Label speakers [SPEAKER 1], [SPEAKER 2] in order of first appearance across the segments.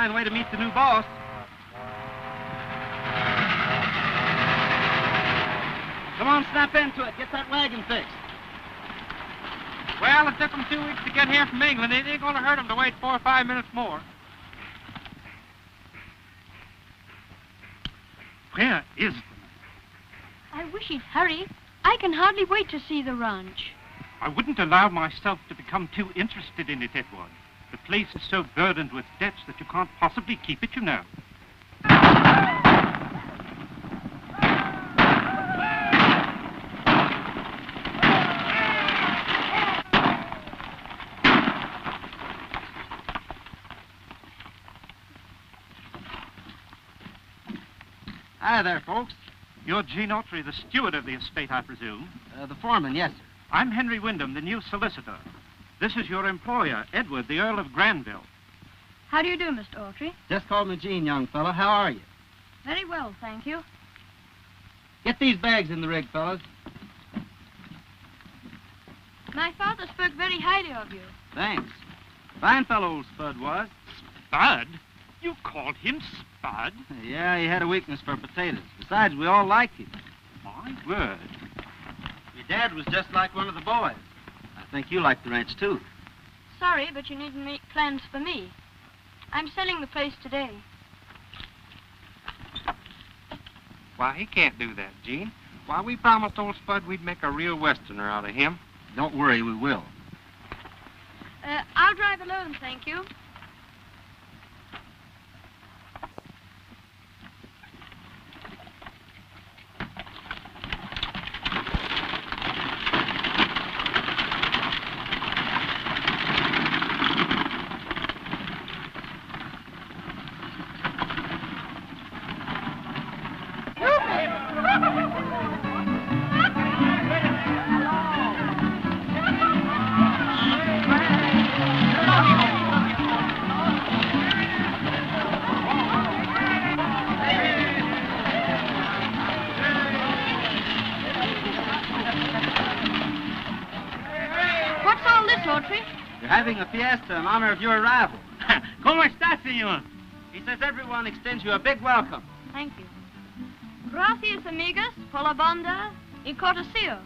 [SPEAKER 1] by the way to meet the new boss. Come on, snap into it. Get that wagon fixed.
[SPEAKER 2] Well, it took them 2 weeks to get here from England. It ain't going to hurt them to wait 4 or 5 minutes more. Where is the man?
[SPEAKER 3] I wish he'd hurry. I can hardly wait to see the ranch.
[SPEAKER 2] I wouldn't allow myself to become too interested in it, Edward. The place is so burdened with debts that you can't possibly keep it, you know.
[SPEAKER 1] Hi there, folks.
[SPEAKER 2] You're Gene Autry, the steward of the estate, I presume.
[SPEAKER 1] The foreman, yes, sir.
[SPEAKER 2] I'm Henry Wyndham, the new solicitor. This is your employer, Edward, the Earl of Granville.
[SPEAKER 3] How do you do, Mr. Autry?
[SPEAKER 1] Just call me Gene, young fellow. How are you?
[SPEAKER 3] Very well, thank you.
[SPEAKER 1] Get these bags in the rig, fellas.
[SPEAKER 3] My father spoke very highly of you.
[SPEAKER 1] Thanks. Fine fellow old Spud was.
[SPEAKER 2] Spud? You called him Spud?
[SPEAKER 1] Yeah, he had a weakness for potatoes. Besides, we all liked him.
[SPEAKER 2] My word.
[SPEAKER 1] Your dad was just like one of the boys. I think you like the ranch, too.
[SPEAKER 3] Sorry, but you needn't make plans for me. I'm selling the place today.
[SPEAKER 2] Why, he can't do that, Gene. Why, we promised old Spud we'd make a real Westerner out of him.
[SPEAKER 1] Don't worry, we will.
[SPEAKER 3] I'll drive alone, thank you.
[SPEAKER 1] You're having a fiesta in honor of your arrival.
[SPEAKER 2] ¿Cómo está, señor?
[SPEAKER 1] He says everyone extends you a big welcome.
[SPEAKER 3] Thank you. Gracias, amigos, por la banda y cortesía.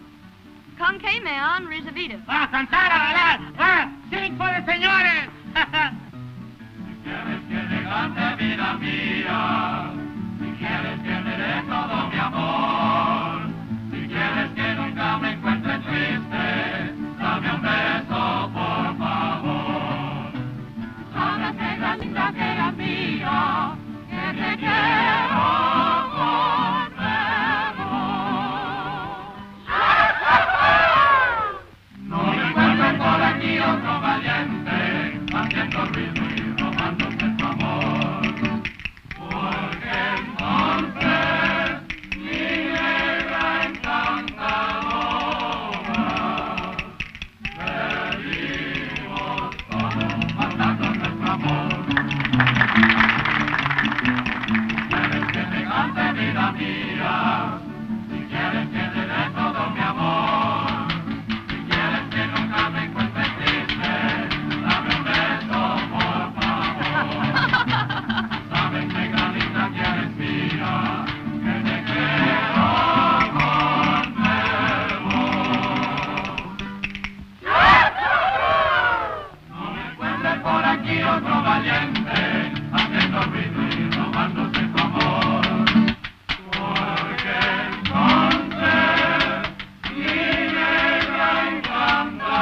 [SPEAKER 3] Con que me han recibido.
[SPEAKER 2] ¡Va a cantar, a bailar! ¡Va! ¡Sing for the señores!
[SPEAKER 4] Si quieres que te cante, vida mía, si quieres que te dé todo mi amor, si quieres que nunca me encuentre triste, dame un beso, por favor. Sabes, negra linda, que eres mía, que te quiero conmigo. No me encuentro por aquí otro valiente, haciendo ruido y robándose tu amor, porque entonces mi negra encantadora, perdimos todo, matando nuestro amor. Si quieres que te cante, vida mía, si quieres que te dé todo mi amor, si quieres que nunca me encuentre triste, dame un beso, por favor. Sabes, negra linda, que eres mía, que te quiero conmigo. No me encuentres por aquí otro valiente, haciendo ruido y robándose tu amor, porque entonces mi negra encantadora,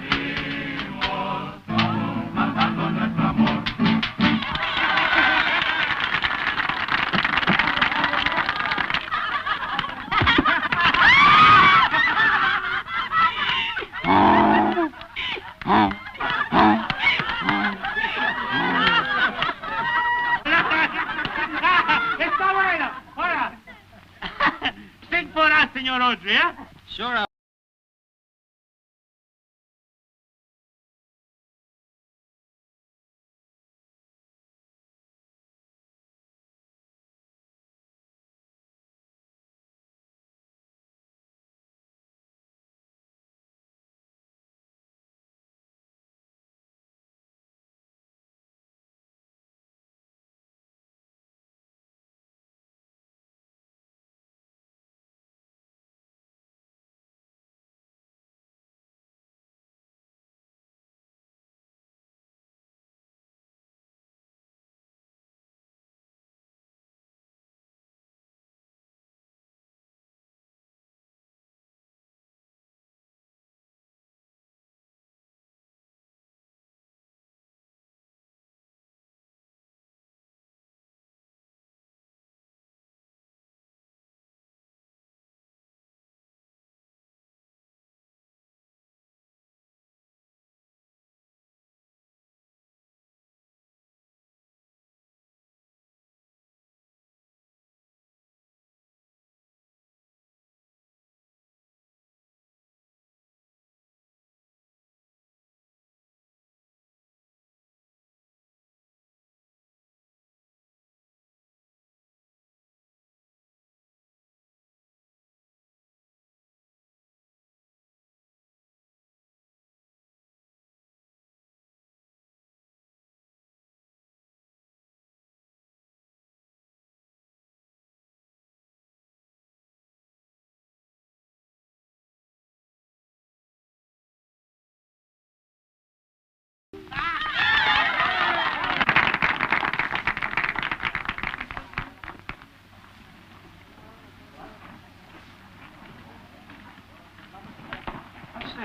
[SPEAKER 4] perdimos todo, matando nuestro amor.
[SPEAKER 2] ¡Está bueno! ¡Ahora! Sing for us, señor Autry, ¿eh?
[SPEAKER 1] Sure,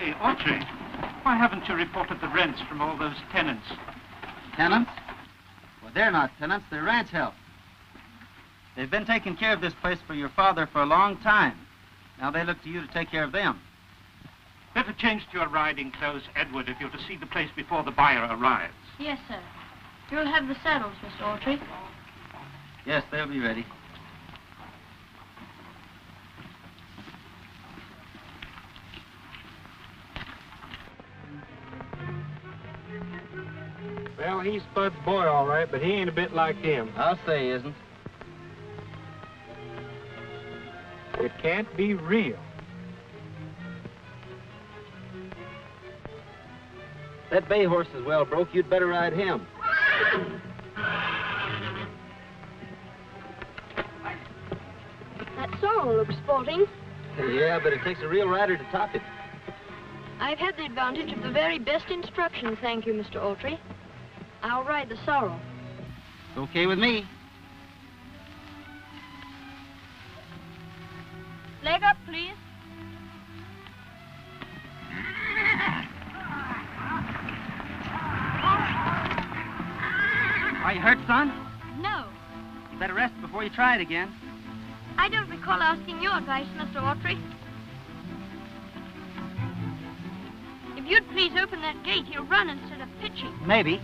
[SPEAKER 2] Say, Audrey, why haven't you reported the rents from all those tenants?
[SPEAKER 1] Tenants? Well, they're not tenants, they're ranch help. They've been taking care of this place for your father for a long time. Now they look to you to take care of them.
[SPEAKER 2] Better change to your riding clothes, Edward, if you're to see the place before the buyer arrives.
[SPEAKER 3] Yes, sir. You'll have the saddles, Mr. Autry.
[SPEAKER 1] Yes, they'll be ready.
[SPEAKER 5] Well, he's Spud's boy, all right, but he ain't a bit like him.
[SPEAKER 1] I'll say he isn't.
[SPEAKER 5] It can't be real.
[SPEAKER 1] That bay horse is well broke. You'd better ride him.
[SPEAKER 3] That sorrel looks sporting.
[SPEAKER 1] Yeah, but it takes a real rider to top it.
[SPEAKER 3] I've had the advantage of the very best instruction, thank you, Mr. Autry. I'll ride the sorrel.
[SPEAKER 1] It's okay with me.
[SPEAKER 3] Leg up, please.
[SPEAKER 1] Are you hurt, son?
[SPEAKER 3] No.
[SPEAKER 1] You better rest before you try it again.
[SPEAKER 3] I don't recall asking your advice, Mr. Autry. If you'd please open that gate, he'll run instead of pitching.
[SPEAKER 1] Maybe.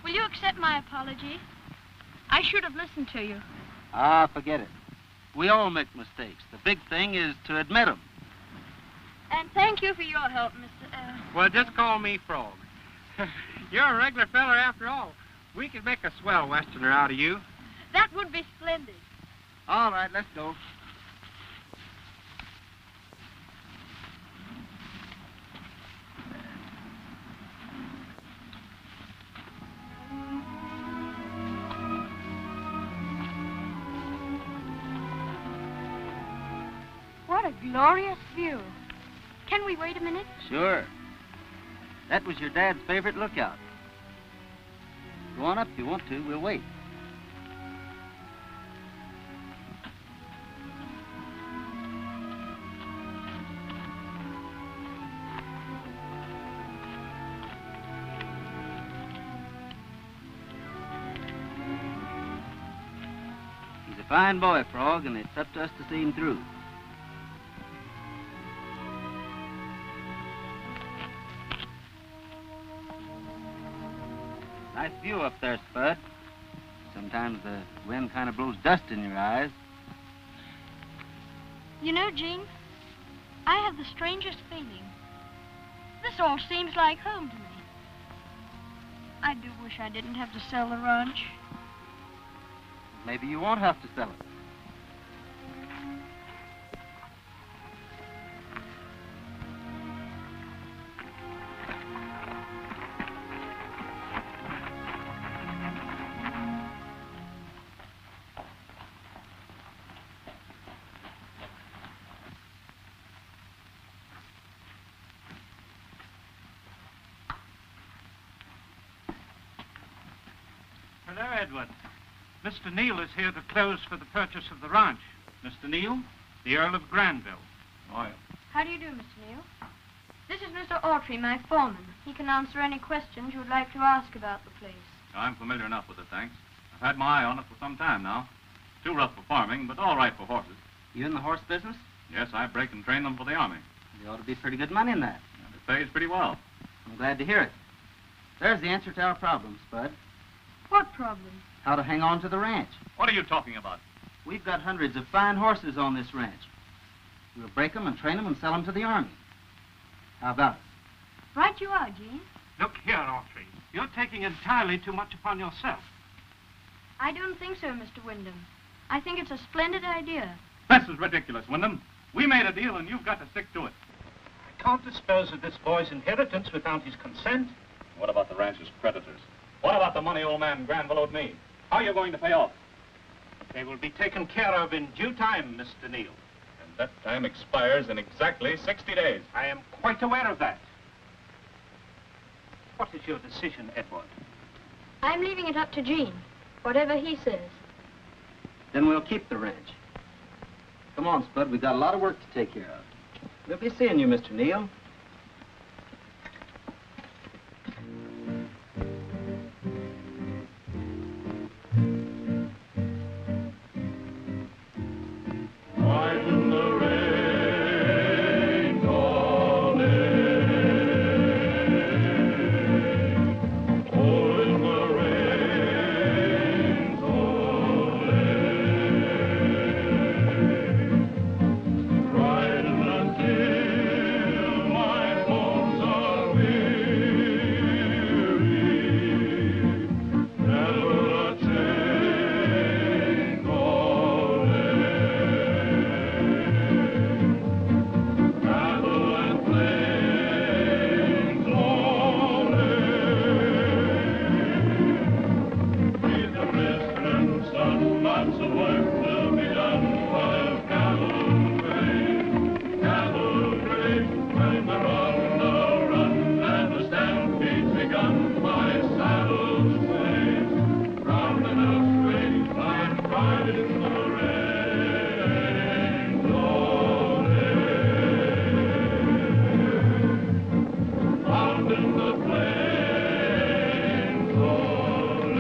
[SPEAKER 3] Will you accept my apology? I should have listened to you.
[SPEAKER 1] Ah, forget it. We all make mistakes. The big thing is to admit them.
[SPEAKER 3] And thank you for your help, Mr.
[SPEAKER 5] Well, just call me Frog. You're a regular feller after all. We could make a swell Westerner out of you.
[SPEAKER 3] That would be splendid.
[SPEAKER 1] All right, let's go.
[SPEAKER 3] What a glorious view. Can we wait a minute?
[SPEAKER 1] Sure. That was your dad's favorite lookout. Go on up if you want to. We'll wait. He's a fine boy, Frog, and it's up to us to see him through. Nice view up there, Spud. Sometimes the wind kind of blows dust in your eyes.
[SPEAKER 3] You know, Gene, I have the strangest feeling. This all seems like home to me. I do wish I didn't have to sell the ranch.
[SPEAKER 1] Maybe you won't have to sell it.
[SPEAKER 2] Hello, Edward. Mr. Neal is here to close for the purchase of the ranch. Mr. Neal, the Earl of Granville.
[SPEAKER 5] Oh, yeah.
[SPEAKER 3] How do you do, Mr. Neal? This is Mr. Autry, my foreman. He can answer any questions you would like to ask about the place.
[SPEAKER 6] I'm familiar enough with it, thanks. I've had my eye on it for some time now. Too rough for farming, but all right for horses.
[SPEAKER 1] You in the horse business?
[SPEAKER 6] Yes, I break and train them for the Army.
[SPEAKER 1] There ought to be pretty good money in that.
[SPEAKER 6] And it pays pretty well.
[SPEAKER 1] I'm glad to hear it. There's the answer to our problem, Spud.
[SPEAKER 3] What problem?
[SPEAKER 1] How to hang on to the ranch.
[SPEAKER 6] What are you talking about?
[SPEAKER 1] We've got hundreds of fine horses on this ranch. We'll break them and train them and sell them to the Army. How about it?
[SPEAKER 3] Right you are, Gene.
[SPEAKER 2] Look here, Autry. You're taking entirely too much upon yourself.
[SPEAKER 3] I don't think so, Mr. Wyndham. I think it's a splendid idea.
[SPEAKER 6] This is ridiculous, Wyndham. We made a deal, and you've got to stick to it.
[SPEAKER 2] I can't dispose of this boy's inheritance without his consent.
[SPEAKER 6] What about the ranch's creditors? What about the money old man Granville owed me? How are you going to pay off?
[SPEAKER 2] They will be taken care of in due time, Mr. Neal.
[SPEAKER 6] And that time expires in exactly 60 days.
[SPEAKER 2] I am quite aware of that. What is your decision, Edward?
[SPEAKER 3] I'm leaving it up to Gene. Whatever he says.
[SPEAKER 1] Then we'll keep the ranch. Come on, Spud. We've got a lot of work to take care of. We'll be seeing you, Mr. Neal.
[SPEAKER 4] When the rain falling, oh, when the rain falling, riding until my bones are weary, never a chain calling. Cattle and plains rolling, beneath the blistering sun, lots of work to be done while cattle graze, when they're on the run and the stampede's begun. My saddle's swayed round and out straight, I'm riding the rain rolling, out in the plains rolling,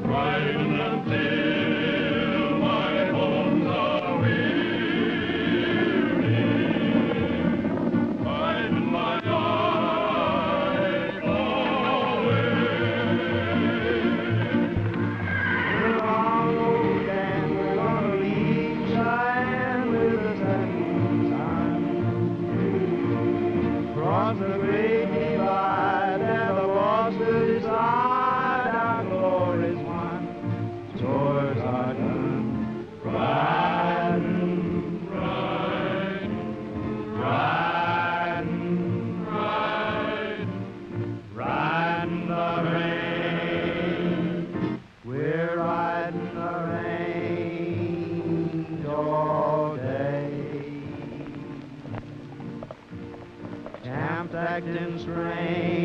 [SPEAKER 4] riding until my bones are weary, finding my eyes away. We're on old and we're gonna leave Cheyenne with the setting sun. Cross the great divide and the lost to decide our glory's won. Tours are done. Riding, riding, riding, riding, riding the rain. We're riding the range all day. Camped acting strange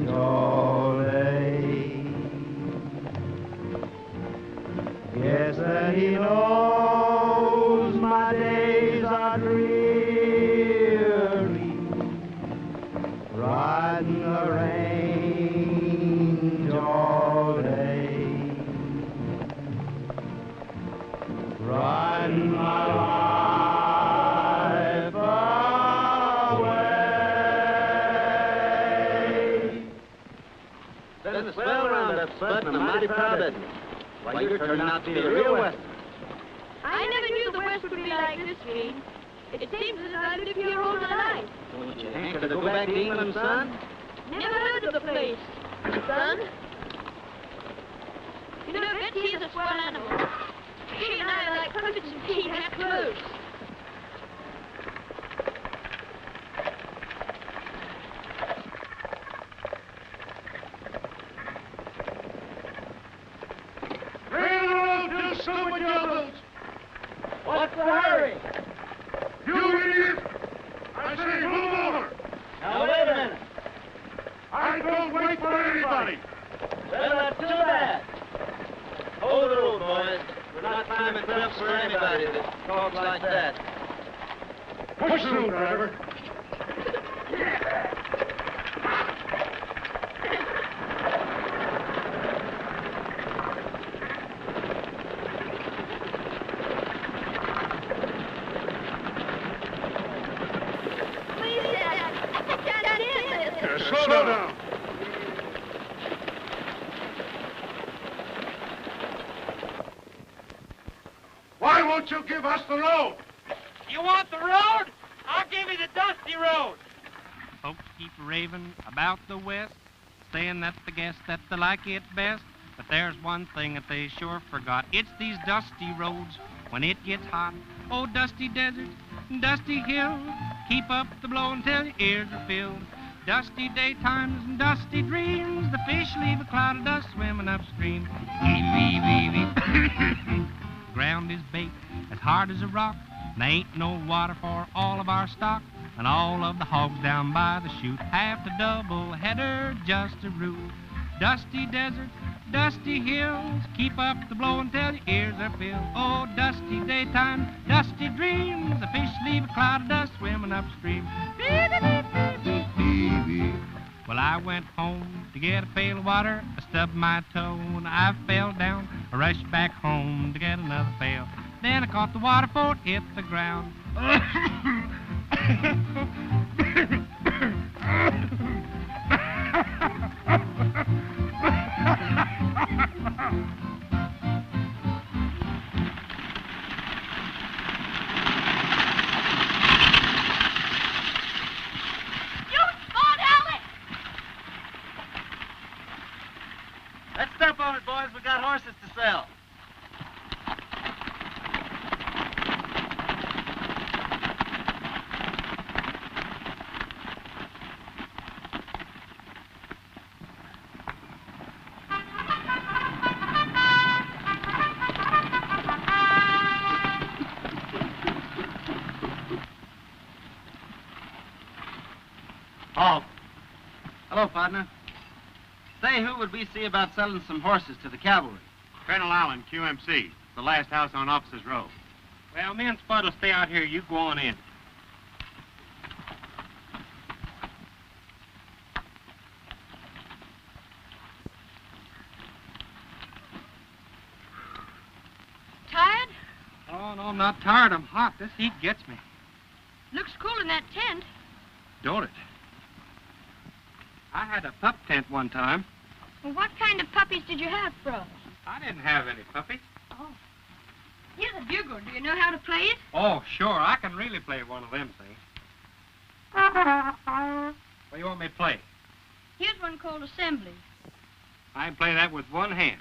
[SPEAKER 4] all day. Yes, that he knows my days are dreary, riding the range all day, riding my life away.
[SPEAKER 1] Been a swell roundup, Spud, and I'm mighty proud of you. Why, you're turning out to be a real Western.
[SPEAKER 3] I never knew the West would be like this, Gene. It seems as if I lived here all my life.
[SPEAKER 1] Don't you hanker to go back to England, son?
[SPEAKER 3] Never heard of the place, son. You know, Betsy is a swell animal. She and I are like puppets and tea half closed.
[SPEAKER 4] Railroad, do some with your boats. What's the hurry? You idiot! I say move over!
[SPEAKER 1] Now, wait a minute.
[SPEAKER 4] I don't wait for anybody!
[SPEAKER 1] Well, not too bad. Hold the road, boys. We're not climbing cliffs for anybody that talks like that.
[SPEAKER 4] Push through, driver.
[SPEAKER 3] Please, Dad.
[SPEAKER 7] Why won't you give us the road?
[SPEAKER 5] You want the road? I'll give you the dusty road.
[SPEAKER 8] Folks keep raving about the West, saying that they guess that they like it best. But there's one thing that they sure forgot. It's these dusty roads when it gets hot. Oh, dusty desert, dusty hills, keep up the blow until your ears are filled. Dusty daytimes and dusty dreams, the fish leave a cloud of dust swimming upstream. Ground is baked as hard as a rock, and there ain't no water for all of our stock. And all of the hogs down by the chute have to double header just to root. Dusty desert, dusty hills, keep up the blow until your ears are filled. Oh, dusty daytime, dusty dreams, the fish leave a cloud of dust swimming upstream. Well, I went home to get a pail of water. I stubbed my toe and I fell down. I rushed back home to get another pail. Then I caught the water before it hit the ground.
[SPEAKER 1] Let's step on it, boys. We got horses to sell.
[SPEAKER 7] Halt.
[SPEAKER 1] Hello, partner. Say, who would we see about selling some horses to the cavalry?
[SPEAKER 7] Colonel Allen, QMC. The last house on Officers Row.
[SPEAKER 5] Well, me and Spud will stay out here. You go on in.
[SPEAKER 3] Tired?
[SPEAKER 5] Oh, no, I'm not tired. I'm hot. This heat gets me.
[SPEAKER 3] Looks cool in that tent.
[SPEAKER 5] Don't it? I had a pup tent one time.
[SPEAKER 3] Well, what kind of puppies did you have, Frost?
[SPEAKER 5] I didn't have any puppies.
[SPEAKER 3] Oh. Here's a bugle. Do you know how to play it?
[SPEAKER 5] Oh, sure. I can really play one of them things. What do you want me to play?
[SPEAKER 3] Here's one called Assembly.
[SPEAKER 5] I can play that with one hand.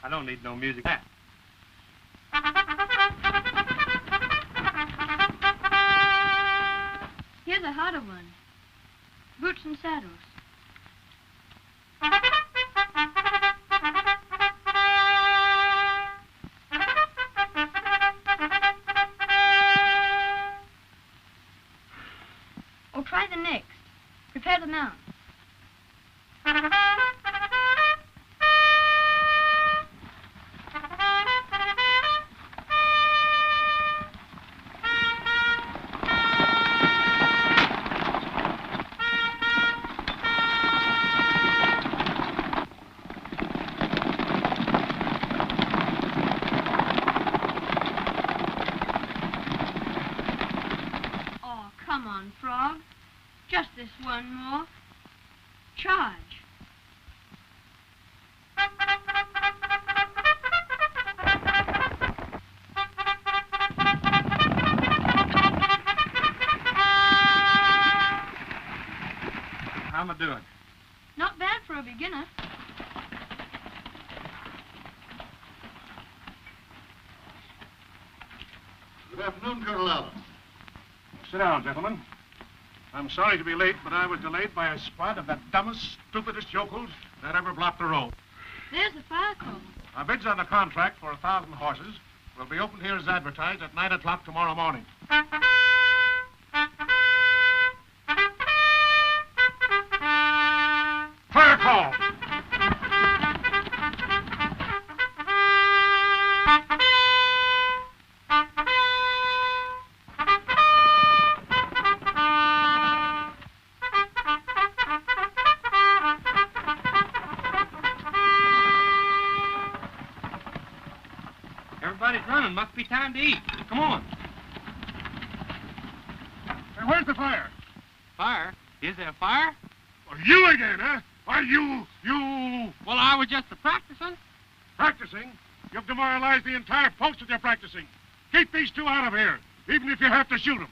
[SPEAKER 5] I don't need no music. That.
[SPEAKER 3] Here's a harder one. Boots and Saddles. Oh, try the next. Prepare the mount. Come on, Frog. Just this one more. Charge.
[SPEAKER 5] How am I doing?
[SPEAKER 3] Not bad for a beginner.
[SPEAKER 7] Good afternoon, Colonel Allen.
[SPEAKER 9] Sit down, gentlemen. I'm sorry to be late, but I was delayed by a spot of the dumbest, stupidest yokels that ever blocked the road.
[SPEAKER 3] There's the fire call.
[SPEAKER 9] Our bids on the contract for 1,000 horses will be opened here as advertised at 9 o'clock tomorrow morning. Fire call!
[SPEAKER 5] Everybody's running. Must be time to eat. Come on.
[SPEAKER 9] Hey, where's the fire?
[SPEAKER 5] Fire? Is there a fire?
[SPEAKER 9] Well, you again, huh? Why, you...
[SPEAKER 5] Well, I was just practicing.
[SPEAKER 9] Practicing? You've demoralized the entire post with your practicing. Keep these two out of here, even if you have to shoot them.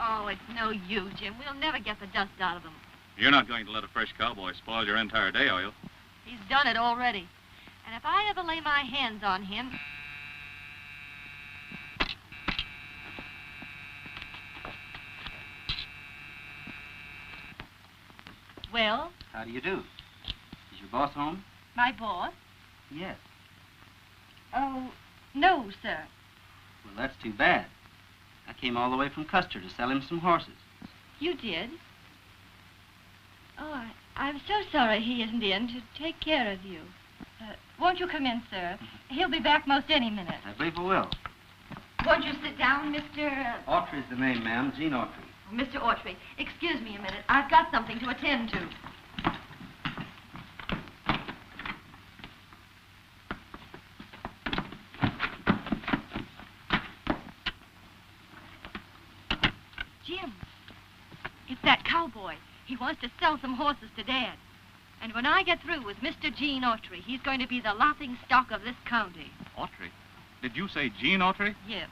[SPEAKER 10] Oh, it's no use, Jim. We'll never get the dust out of them.
[SPEAKER 6] You're not going to let a fresh cowboy spoil your entire day, are you?
[SPEAKER 10] He's done it already. And if I ever lay my hands on him... Well?
[SPEAKER 1] How do you do? Is your boss home?
[SPEAKER 10] My boss?
[SPEAKER 1] Yes.
[SPEAKER 10] Oh, no, sir.
[SPEAKER 1] Well, that's too bad. I came all the way from Custer to sell him some horses.
[SPEAKER 10] You did? Oh, I'm so sorry he isn't in to take care of you. Won't you come in, sir? He'll be back most any minute.
[SPEAKER 1] I believe I will.
[SPEAKER 10] Won't you sit down, Mr.
[SPEAKER 1] Autry's the name, ma'am. Gene Autry.
[SPEAKER 10] Mr. Autry, excuse me a minute. I've got something to attend to. Jim, it's that cowboy. He wants to sell some horses to Dad. And when I get through with Mr. Gene Autry, he's going to be the laughing stock of this county.
[SPEAKER 6] Autry? Did you say Gene Autry?
[SPEAKER 10] Yes.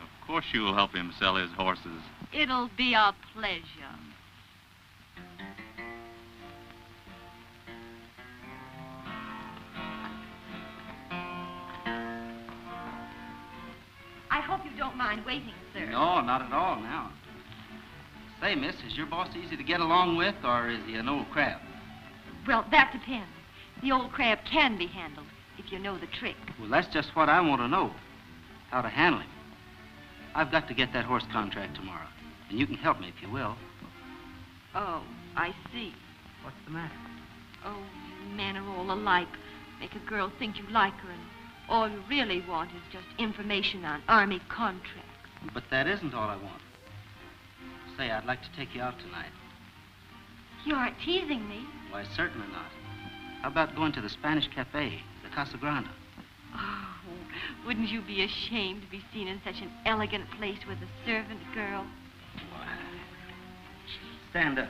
[SPEAKER 6] Of course you'll help him sell his horses.
[SPEAKER 10] It'll be a pleasure. I hope you don't mind waiting, sir.
[SPEAKER 1] No, not at all now. Say, miss, is your boss easy to get along with, or is he an old crab?
[SPEAKER 10] Well, that depends. The old crab can be handled if you know the trick.
[SPEAKER 1] Well, that's just what I want to know, how to handle him. I've got to get that horse contract tomorrow, and you can help me if you will.
[SPEAKER 10] Oh, I see.
[SPEAKER 1] What's the matter?
[SPEAKER 10] Oh, you men are all alike. Make a girl think you like her, and all you really want is just information on Army contracts.
[SPEAKER 1] But that isn't all I want. Say, I'd like to take you out tonight.
[SPEAKER 10] You aren't teasing me.
[SPEAKER 1] Why, certainly not. How about going to the Spanish Cafe, the Casa Grande?
[SPEAKER 10] Oh, wouldn't you be ashamed to be seen in such an elegant place with a servant girl?
[SPEAKER 1] Why? Stand up.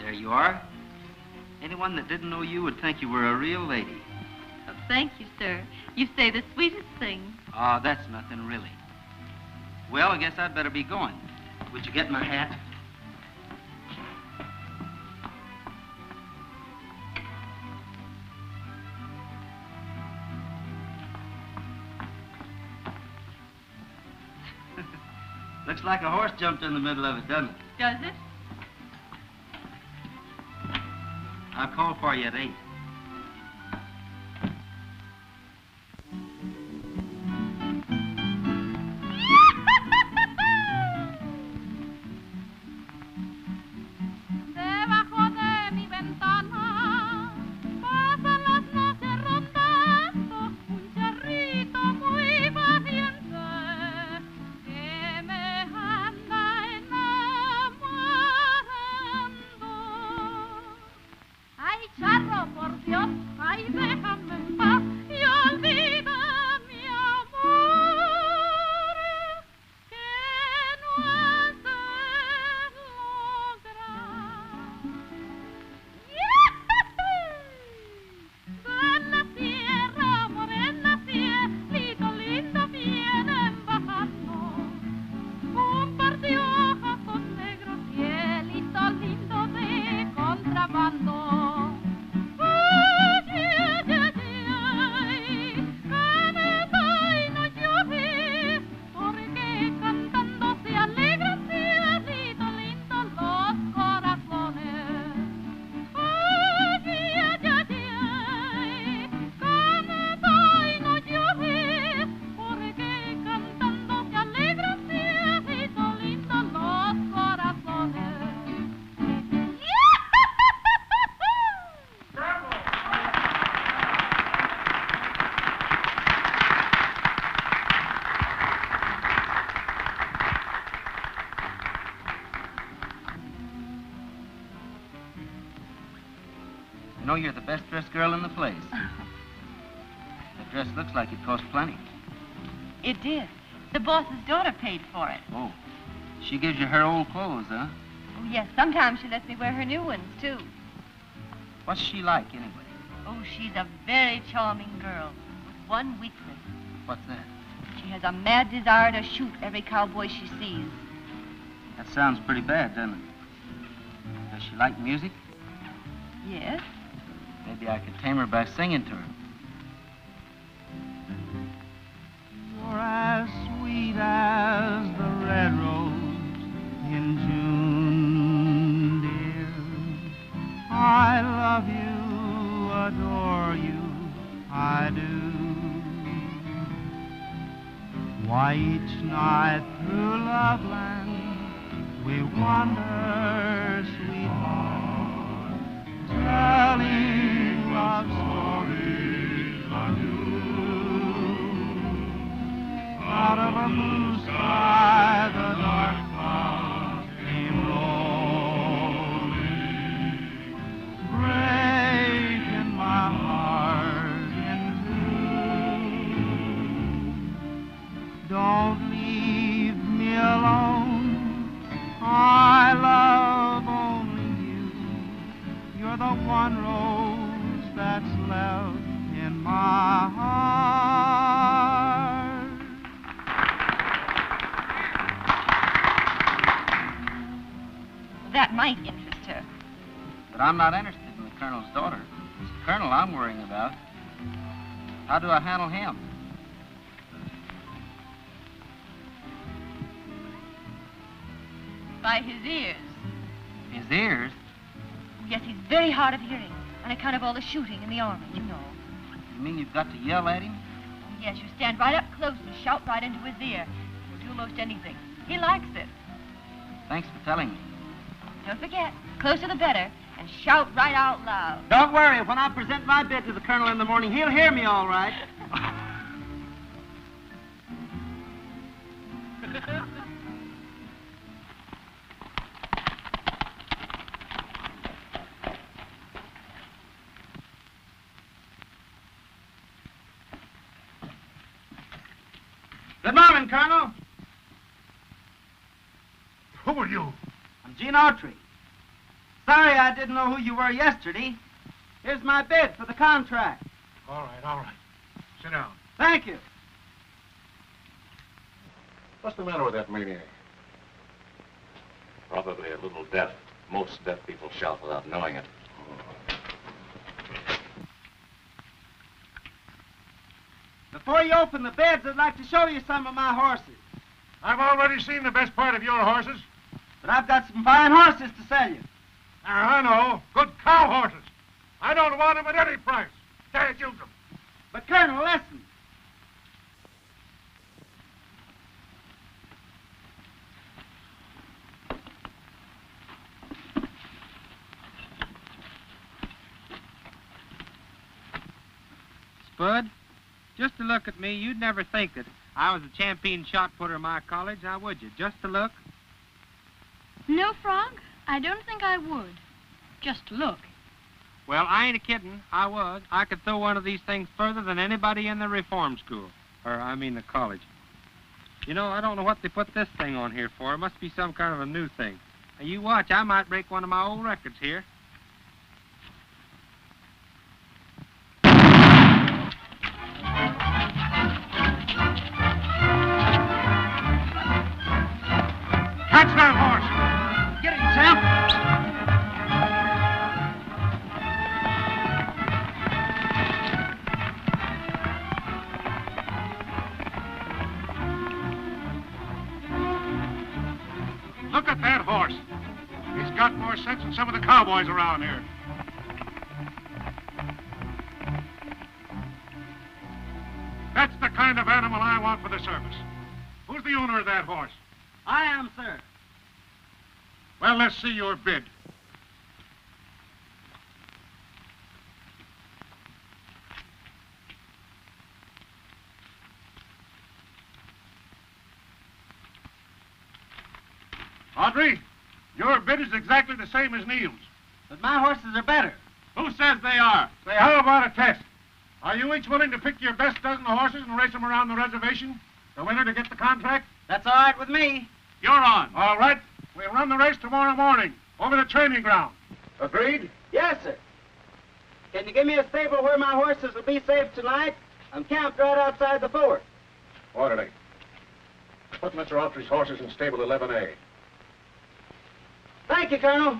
[SPEAKER 1] There you are. Anyone that didn't know you would think you were a real lady.
[SPEAKER 10] Oh, thank you, sir. You say the sweetest thing.
[SPEAKER 1] Oh, that's nothing, really. Well, I guess I'd better be going. Would you get my hat? Looks like a horse jumped in the middle of it, doesn't it?
[SPEAKER 10] Does it?
[SPEAKER 1] I'll call for you at 8.
[SPEAKER 11] Charro, por
[SPEAKER 1] know you're the best-dressed girl in the place. That dress looks like it cost plenty.
[SPEAKER 10] It did. The boss's daughter paid for it.
[SPEAKER 1] Oh, she gives you her old clothes, huh?
[SPEAKER 10] Oh, yes, sometimes she lets me wear her new ones, too.
[SPEAKER 1] What's she like, anyway?
[SPEAKER 10] Oh, she's a very charming girl with one weakness.
[SPEAKER 1] What's that?
[SPEAKER 10] She has a mad desire to shoot every cowboy she sees.
[SPEAKER 1] That sounds pretty bad, doesn't it? Does she like music?
[SPEAKER 10] Yes.
[SPEAKER 1] Maybe I could tame her by singing to her.
[SPEAKER 11] You're as sweet as the red rose in June, dear. I love you, adore you, I do. Why, each night through Loveland we wander, sweetheart, telling love stories of you. Out of a blue sky, the dark clouds came rolling, breaking my heart in two. Don't leave me alone, I love only you. You're the one rose that's left in my heart.
[SPEAKER 10] That might interest her.
[SPEAKER 1] But I'm not interested in the Colonel's daughter. It's the Colonel I'm worrying about. How do I handle him?
[SPEAKER 10] By his ears.
[SPEAKER 1] His ears?
[SPEAKER 10] Yes, he's very hard of hearing on account of all the shooting in the army, you know.
[SPEAKER 1] You mean you've got to yell at him?
[SPEAKER 10] Oh, yes, you stand right up close and shout right into his ear. He'll do almost anything. He likes it.
[SPEAKER 1] Thanks for telling me.
[SPEAKER 10] Don't forget, closer the better, and shout right out loud.
[SPEAKER 1] Don't worry. When I present my bid to the Colonel in the morning, he'll hear me all right. Good morning, Colonel.
[SPEAKER 9] Who are you?
[SPEAKER 1] I'm Gene Autry. Sorry I didn't know who you were yesterday. Here's my bid for the contract.
[SPEAKER 9] All right. Sit down.
[SPEAKER 1] Thank you.
[SPEAKER 9] What's the matter with that maniac?
[SPEAKER 6] Probably a little deaf. Most deaf people shout without knowing it.
[SPEAKER 1] Before you open the bids, I'd like to show you some of my horses.
[SPEAKER 9] I've already seen the best part of your horses.
[SPEAKER 1] But I've got some fine horses to sell you.
[SPEAKER 9] I know. Good cow horses. I don't want them at any price. Can't use them.
[SPEAKER 1] But, Colonel, listen.
[SPEAKER 8] Spud, just to look at me, you'd never think that I was a champion shot putter in my college, now would you? Just to look?
[SPEAKER 3] No, Frog, I don't think I would. Just look.
[SPEAKER 8] Well, I ain't a kidding. I was. I could throw one of these things further than anybody in the reform school. The college. You know, I don't know what they put this thing on here for. It must be some kind of a new thing. Now, you watch. I might break one of my old records here.
[SPEAKER 9] Catch that horse.
[SPEAKER 1] Get him, Sam.
[SPEAKER 9] Look at that horse. He's got more sense than some of the cowboys around here. That's the kind of animal I want for the service. Who's the owner of that horse?
[SPEAKER 1] I am, sir.
[SPEAKER 9] Well, let's see your bid. Audrey, your bid is exactly the same as Neil's.
[SPEAKER 1] But my horses are better.
[SPEAKER 9] Who
[SPEAKER 7] Who says they are?
[SPEAKER 9] Say, how about a test? Are you each willing to pick your best dozen of horses and race them around the reservation? The winner to get the contract?
[SPEAKER 1] That's all right with me.
[SPEAKER 7] You're on.
[SPEAKER 9] All right. We'll run the race tomorrow morning over the training ground. Agreed?
[SPEAKER 1] Yes, sir. Can you give me a stable where my horses will be safe tonight? I'm camped right outside the fort.
[SPEAKER 9] Orderly. Put Mr. Autry's horses in stable 11A.
[SPEAKER 1] Thank you, Colonel.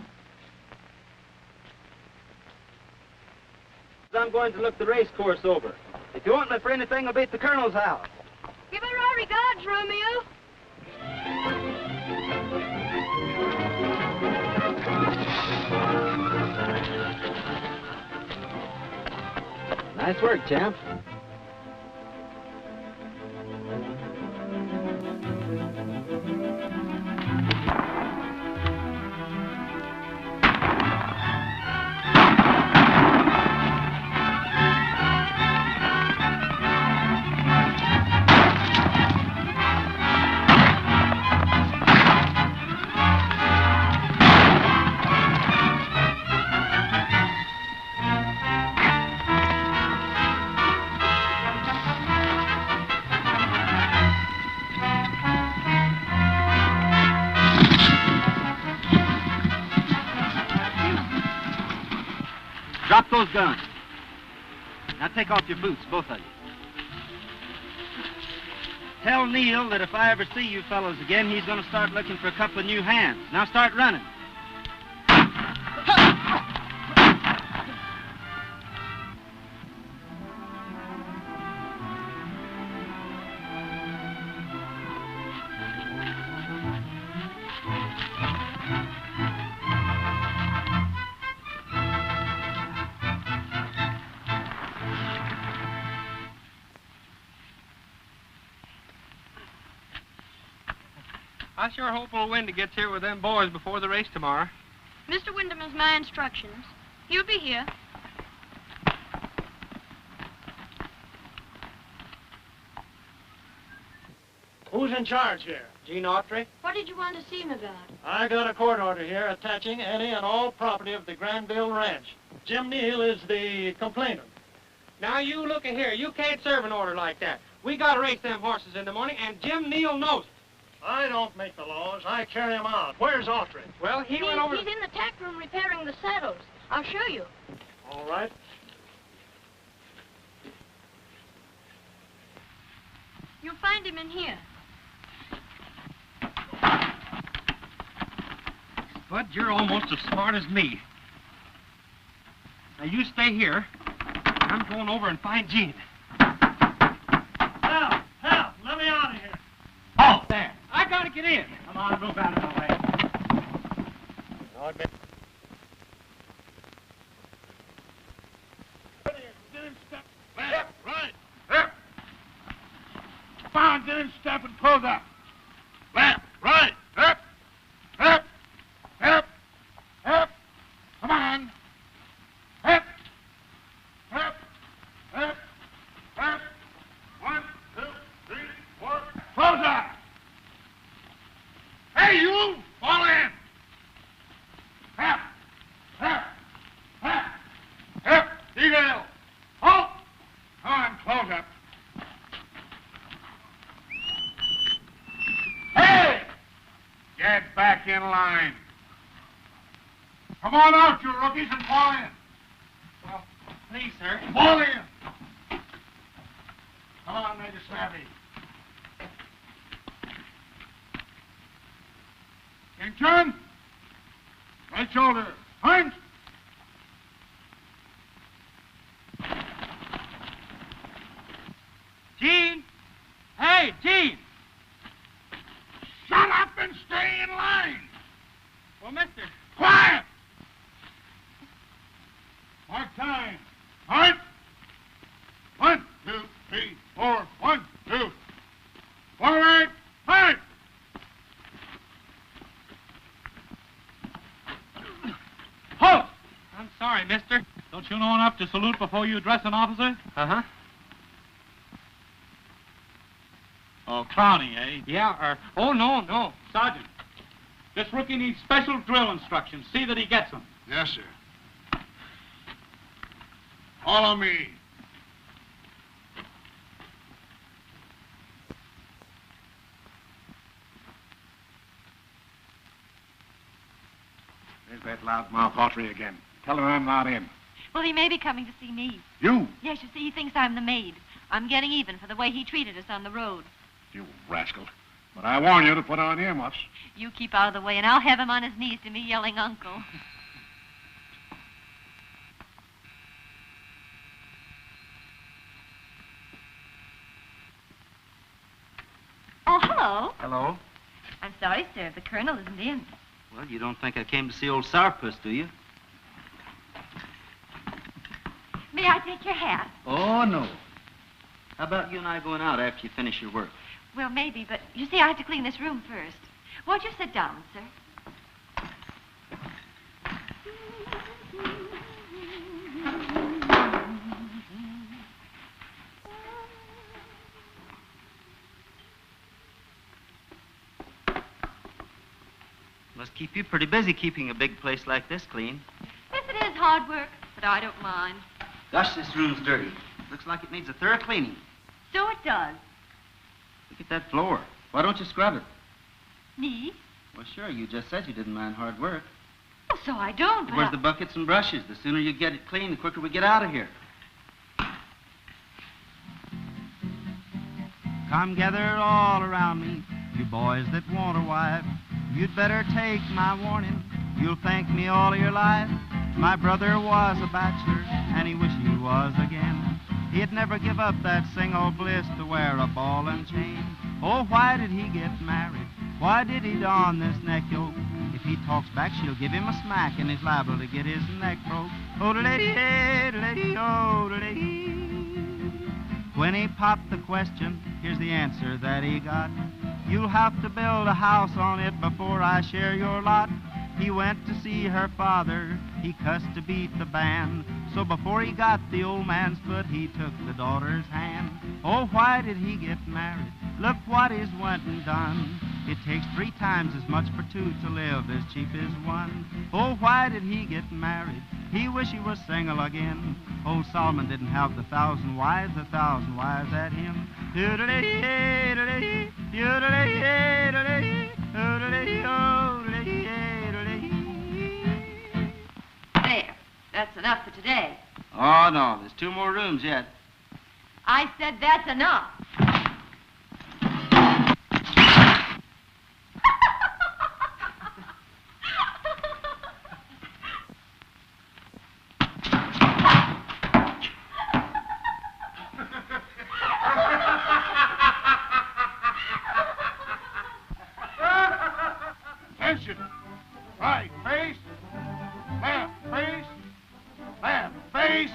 [SPEAKER 1] I'm going to look the race course over. If you want me for anything, I'll be at the Colonel's house.
[SPEAKER 3] Give her our regards, Romeo.
[SPEAKER 1] Nice work, champ. Drop those guns. Now take off your boots, both of you. Tell Neil that if I ever see you fellows again, he's going to start looking for a couple of new hands. Now start running.
[SPEAKER 5] I sure hope old Wendy gets here with them boys before the race tomorrow.
[SPEAKER 3] Mr. Wyndham has my instructions. He'll be here.
[SPEAKER 12] Who's in charge here?
[SPEAKER 5] Gene Autry?
[SPEAKER 3] What did you want to see him about?
[SPEAKER 12] I got a court order here attaching any and all property of the Granville Ranch. Jim Neal is the complainant.
[SPEAKER 5] Now you look at here. You can't serve an order like that. We got to race them horses in the morning, and Jim Neal knows it.
[SPEAKER 12] I don't make the laws. I carry them out. Where's Autry?
[SPEAKER 5] Well, he went over...
[SPEAKER 3] He's in the tack room repairing the saddles. I'll show you.
[SPEAKER 12] All right.
[SPEAKER 3] You'll find him in here.
[SPEAKER 8] Bud, you're almost as smart as me. Now, you stay here. I'm going over and find Gene.
[SPEAKER 12] Help! Help! Let me out of here.
[SPEAKER 8] Oh, there. I gotta get in.
[SPEAKER 12] Come on, move out of my way.
[SPEAKER 9] Left, right, left. Come on, get in step and close up. Left, right, left, left, left, left. Come on. Left, left, left, left. 1, 2, 3, 4. Close up. Hey, you! Fall in! Half! Half! Half! Half! Detail! Halt! Come on, close up. Hey! Get back in line. Come on out, you rookies, and fall in.
[SPEAKER 8] Well, please, sir.
[SPEAKER 9] Fall in! Come on, Major Snappy. King John, right shoulder, punch.
[SPEAKER 8] Gene! Hey, Gene!
[SPEAKER 9] Shut up and stay in line.
[SPEAKER 5] Well, mister...
[SPEAKER 9] Quiet! Mark time. Point. 1, 2, 3, 4. 1, 2. Forward. Fight.
[SPEAKER 8] Halt! I'm sorry, mister. Don't you know enough to salute before you address an officer?
[SPEAKER 5] Uh-huh.
[SPEAKER 8] Oh, clowning, eh?
[SPEAKER 5] Yeah, oh, no.
[SPEAKER 8] Sergeant, this rookie needs special drill instructions. See that he gets them.
[SPEAKER 9] Yes, sir. Follow me. There's that loudmouth Autry again. Tell her I'm not in.
[SPEAKER 10] Well, he may be coming to see me.
[SPEAKER 9] You?
[SPEAKER 10] Yes, you see, he thinks I'm the maid. I'm getting even for the way he treated us on the road.
[SPEAKER 9] You rascal. But I warn you to put on earmuffs.
[SPEAKER 10] You keep out of the way, and I'll have him on his knees to me yelling, Uncle. Oh, hello.
[SPEAKER 1] Hello.
[SPEAKER 10] I'm sorry, sir. The colonel isn't in.
[SPEAKER 1] Well, you don't think I came to see old Sourpuss, do you?
[SPEAKER 10] May I take your hat?
[SPEAKER 1] Oh, no. How about you and I going out after you finish your work?
[SPEAKER 10] Well, maybe, but you see, I have to clean this room first. Won't you sit down, sir?
[SPEAKER 1] Must keep you pretty busy keeping a big place like this clean.
[SPEAKER 10] Yes, it is hard work, but I don't mind.
[SPEAKER 1] Gosh, this room's dirty. Looks like it needs a thorough cleaning.
[SPEAKER 10] So it does.
[SPEAKER 1] Look at that floor. Why don't you scrub it?
[SPEAKER 10] Me?
[SPEAKER 1] Well, sure, you just said you didn't mind hard work.
[SPEAKER 10] Oh, so I don't, but
[SPEAKER 1] Where's the buckets and brushes? The sooner you get it clean, the quicker we get out of here.
[SPEAKER 11] Come gather all around me, you boys that want a wife. You'd better take my warning. You'll thank me all your life. My brother was a bachelor, and he wished he was again. He'd never give up that single bliss to wear a ball and chain. Oh, why did he get married? Why did he don this neck yoke? If he talks back, she'll give him a smack, and he's liable to get his neck broke. Oh, da-lady, oh, da-lady. When he popped the question, here's the answer that he got. You'll have to build a house on it before I share your lot. He went to see her father, he cussed to beat the band. So before he got the old man's foot, he took the daughter's hand. Oh, why did he get married? Look what he's went and done. It takes 3 times as much for 2 to live as cheap as 1. Oh, why did he get married? He wish he was single again. Old Solomon didn't have the 1,000 wives, 1,000 wives at him.
[SPEAKER 10] There. That's enough for today.
[SPEAKER 1] Oh, no, there's 2 more rooms yet.
[SPEAKER 10] I said that's enough.
[SPEAKER 9] Attention! Right face, left face, left face,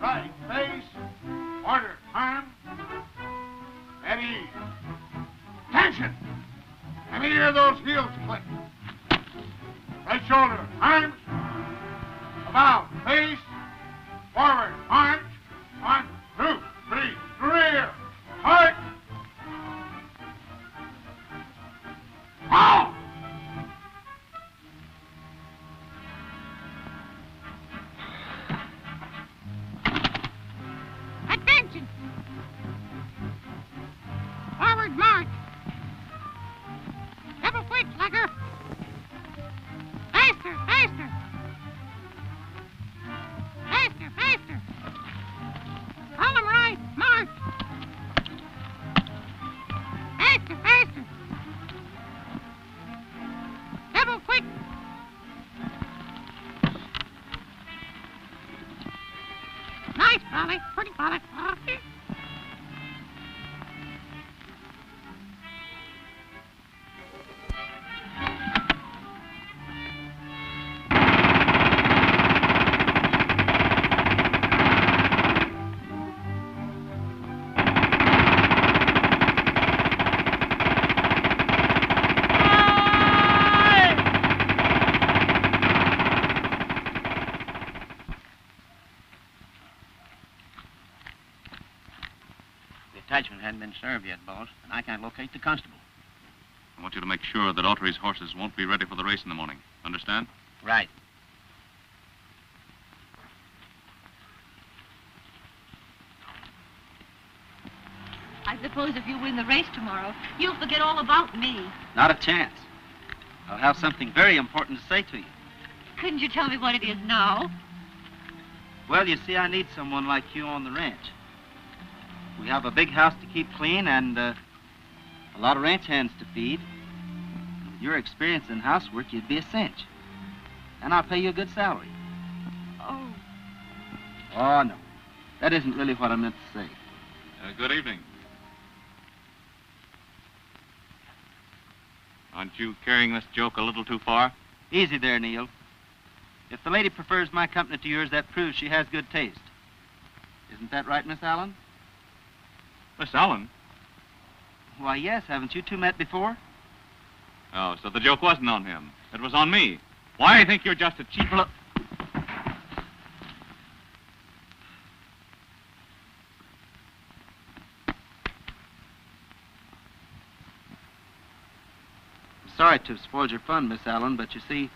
[SPEAKER 9] right face, order, arm, at ease. Attention! Let me hear those heels click. Right shoulder, arms, about, face, forward, arms, 1, 2, 3, rear, heart. Oh!
[SPEAKER 13] Attention! Forward march! Double quick, slugger! Faster, faster! Faster, faster! Column right, march! Faster, faster! Double quick! Nice, Polly. Pretty, Polly.
[SPEAKER 14] Attachment hadn't been served yet, boss, and I can't locate the constable.
[SPEAKER 6] I want you to make sure that Autry's horses won't be ready for the race in the morning. Understand?
[SPEAKER 14] Right.
[SPEAKER 10] I suppose if you win the race tomorrow, you'll forget all about me.
[SPEAKER 1] Not a chance. I'll have something very important to say to you.
[SPEAKER 10] Couldn't you tell me what it is now?
[SPEAKER 1] Well, you see, I need someone like you on the ranch. We have a big house to keep clean and a lot of ranch hands to feed. With your experience in housework, you'd be a cinch. And I'll pay you a good salary.
[SPEAKER 10] Oh.
[SPEAKER 1] Oh, no. That isn't really what I meant to say.
[SPEAKER 6] Good evening. Aren't you carrying this joke a little too far?
[SPEAKER 1] Easy there, Neil. If the lady prefers my company to yours, that proves she has good taste. Isn't that right, Miss Allen?
[SPEAKER 6] Miss Allen?
[SPEAKER 1] Why, yes. Haven't you two met before?
[SPEAKER 6] Oh, so the joke wasn't on him. It was on me. Why, I think you're just a cheap...
[SPEAKER 1] Sorry to have spoiled your fun, Miss Allen, but you see,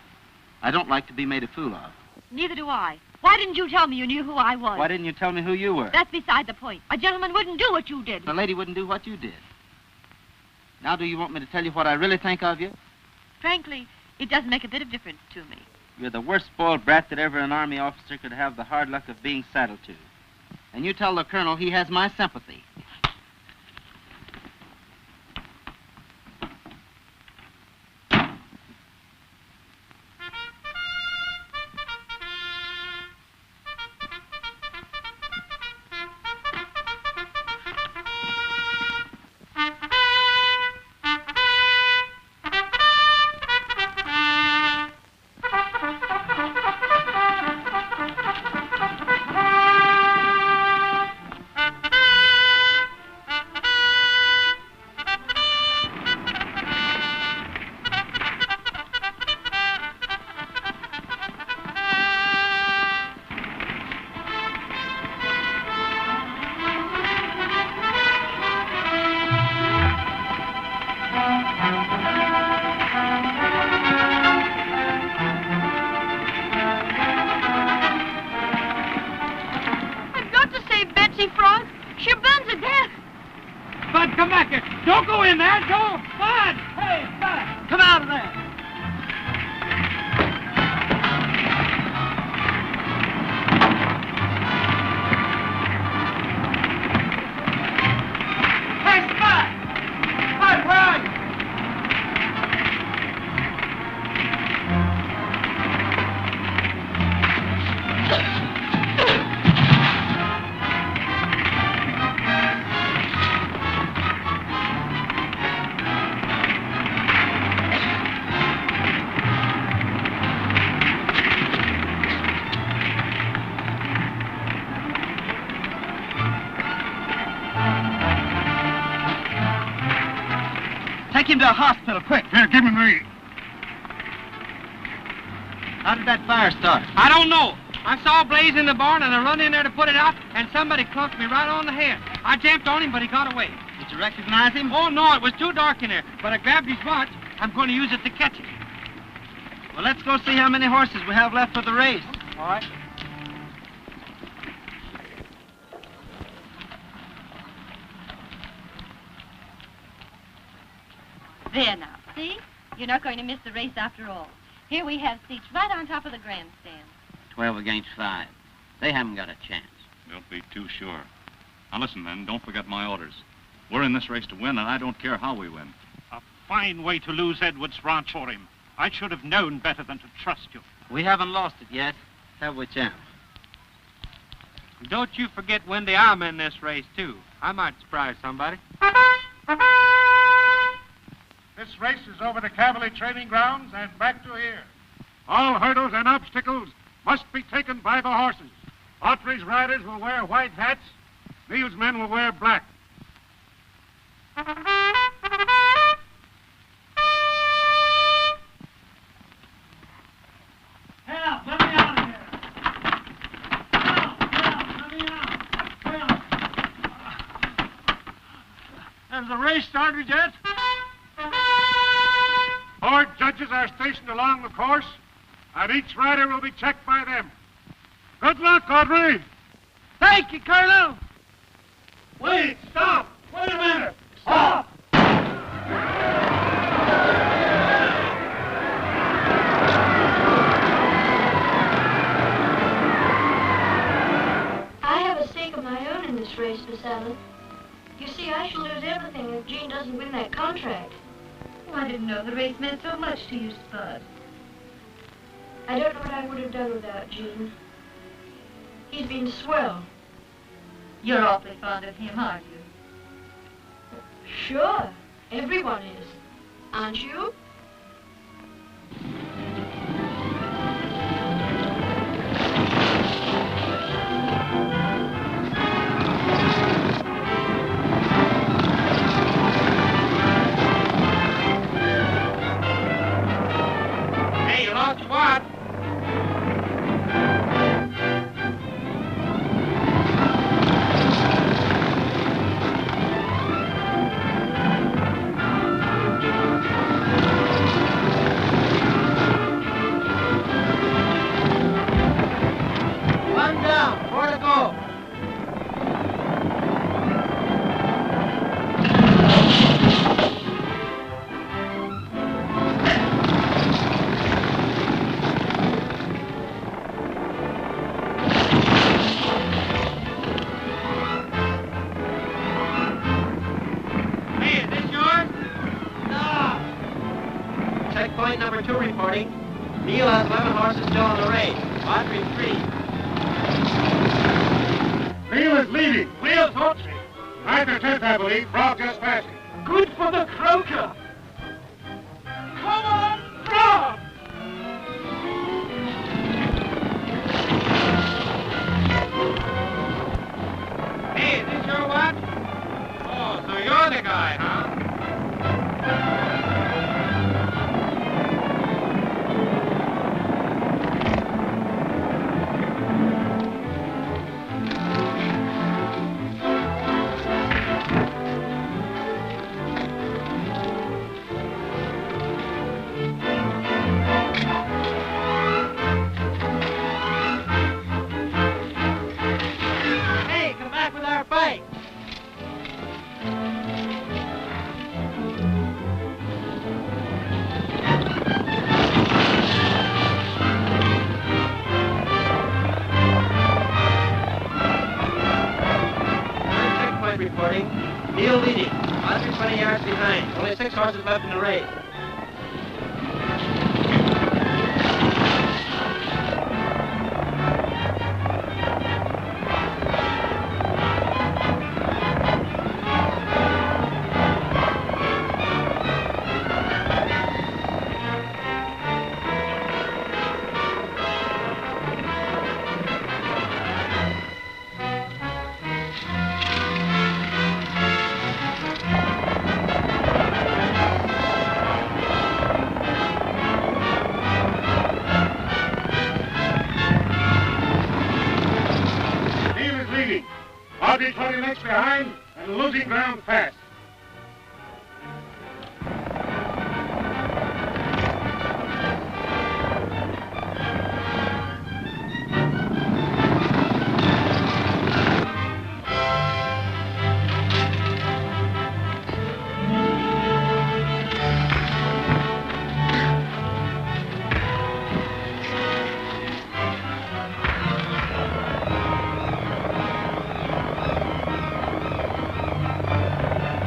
[SPEAKER 1] I don't like to be made a fool of.
[SPEAKER 10] Neither do I. Why didn't you tell me you knew who I was?
[SPEAKER 1] Why didn't you tell me who you were?
[SPEAKER 10] That's beside the point. A gentleman wouldn't do what you did.
[SPEAKER 1] The lady wouldn't do what you did. Now, do you want me to tell you what I really think of you?
[SPEAKER 10] Frankly, it doesn't make a bit of difference to me.
[SPEAKER 1] You're the worst spoiled brat that ever an Army officer could have the hard luck of being saddled to. And you tell the colonel he has my sympathy.
[SPEAKER 8] Come back here. Don't go in there. Don't. Bud. Hey, Bud. Come out of there. Hey, Spud. Spud, where are you?
[SPEAKER 1] Take him to a hospital, quick.
[SPEAKER 9] Here, give him me.
[SPEAKER 1] How did that fire start?
[SPEAKER 8] I don't know. I saw a blaze in the barn, and I run in there to put it out, and somebody clunked me right on the head. I jumped on him, but he got away.
[SPEAKER 1] Did you recognize him?
[SPEAKER 8] Oh, no, it was too dark in there. But I grabbed his watch. I'm going to use it to catch him.
[SPEAKER 1] Well, let's go see how many horses we have left for the race.
[SPEAKER 8] All right.
[SPEAKER 10] There now, see? You're not going to miss the race after all. Here we have seats right on top of the grandstand.
[SPEAKER 14] 12 against 5. They haven't got a chance.
[SPEAKER 6] Don't be too sure. Now listen, men, don't forget my orders. We're in this race to win, and I don't care how we win.
[SPEAKER 2] A fine way to lose Edward's ranch for him. I should have known better than to trust you.
[SPEAKER 1] We haven't lost it yet, have we, champ?
[SPEAKER 8] Don't you forget Wendy, I'm in this race, too. I might surprise somebody.
[SPEAKER 9] This race is over the cavalry training grounds and back to here. All hurdles and obstacles must be taken by the horses. Autry's riders will wear white hats. Neil's men will wear black.
[SPEAKER 12] Help! Let me out of here! Help! Let me out! Has the race started yet?
[SPEAKER 9] 4 judges are stationed along the course, and each rider will be checked by them. Good luck, Audrey!
[SPEAKER 8] Thank you, Colonel.
[SPEAKER 12] Wait! Stop!
[SPEAKER 9] Wait a minute! Stop!
[SPEAKER 3] I have a stake of my own in this race, Miss Allen. You see, I shall lose everything if Gene doesn't win that contract.
[SPEAKER 10] Oh, I didn't know the race meant so much to you, Spud.
[SPEAKER 3] I don't know what I would have done without Gene. He's been swell.
[SPEAKER 10] You're awfully fond of him, aren't you?
[SPEAKER 3] Sure. Everyone is. Aren't you?
[SPEAKER 5] Hey, you lost your watch.
[SPEAKER 14] One down, 4 to go.
[SPEAKER 5] Hey, is this yours?
[SPEAKER 14] Stop! Checkpoint number 2 reporting. Neil has 11 horses still on the race. Audrey 3.
[SPEAKER 9] Neil is leading. Wheels hooks me. 9th or 10th, I believe. Frog just passing.
[SPEAKER 5] Good for the croaker. Come on, Frog! Hey, is this your watch? Oh, so you're the guy, huh?
[SPEAKER 14] Hey, come back with our fight. Checkpoint reporting. Neil leading. Audrey 20 yards behind. Only 6 horses left in the race.
[SPEAKER 9] Neil is leading. Audrey 20 lengths behind and losing ground fast.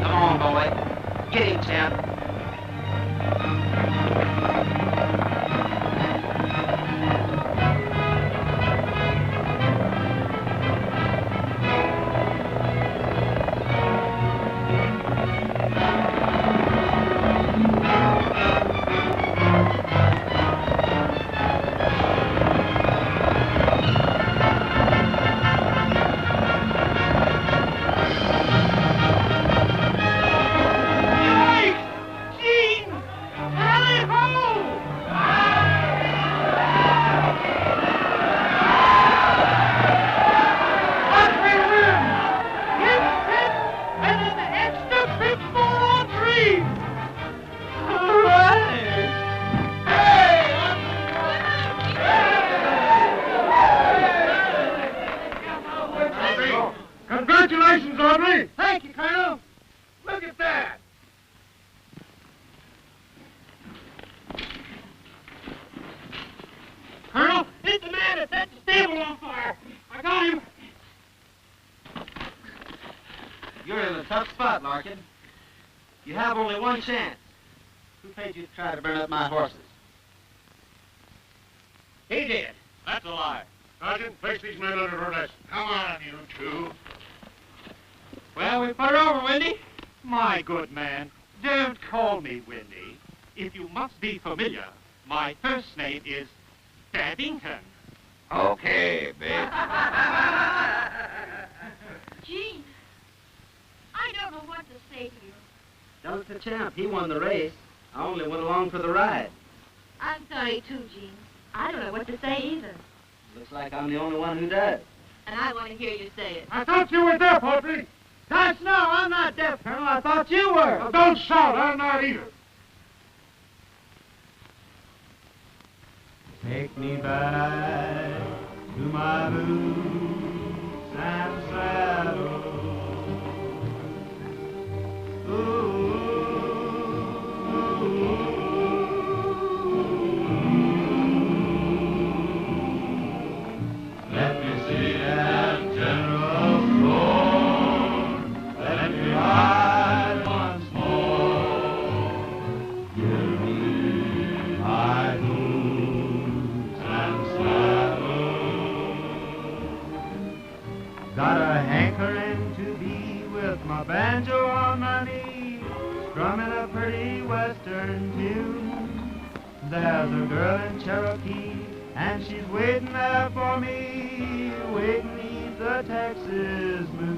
[SPEAKER 14] Come on, boy. Get him, champ.
[SPEAKER 9] Congratulations, Audrey.
[SPEAKER 5] Thank you, Colonel.
[SPEAKER 9] Look at that!
[SPEAKER 5] Colonel, it's the man that set the stable on fire. I got him.
[SPEAKER 1] You're in a tough spot, Larkin. You have only one chance. Who paid you to try to burn up my horses?
[SPEAKER 5] He did.
[SPEAKER 9] That's a lie. Sergeant, place these men under arrest. Come on, you two.
[SPEAKER 2] Well, we put her over, Windy. My good man, don't call me Windy. If you must be familiar, my first name is Babington.
[SPEAKER 9] Okay, bitch.
[SPEAKER 3] Gene, I don't know what to say to you.
[SPEAKER 1] Tell it to Champ. He won the race. I only went along for the ride.
[SPEAKER 10] I'm sorry, too, Gene. I don't know what to say either.
[SPEAKER 1] Looks like I'm the only one who does.
[SPEAKER 10] And I want to hear you say it.
[SPEAKER 9] I thought you were deaf, Audrey.
[SPEAKER 1] Gosh, no, I'm not deaf, Colonel. I thought you were.
[SPEAKER 9] Well, don't shout. I'm not either.
[SPEAKER 11] Take me back to my boots and saddle. Let me see that general floor. Let me ride once more. Give me my boots and saddle. Got a hankering to be with my banjo on my knee, strumming a pretty western tune. There's a girl in Cherokee, and she's waiting there for me, waiting 'neath the Texas moon.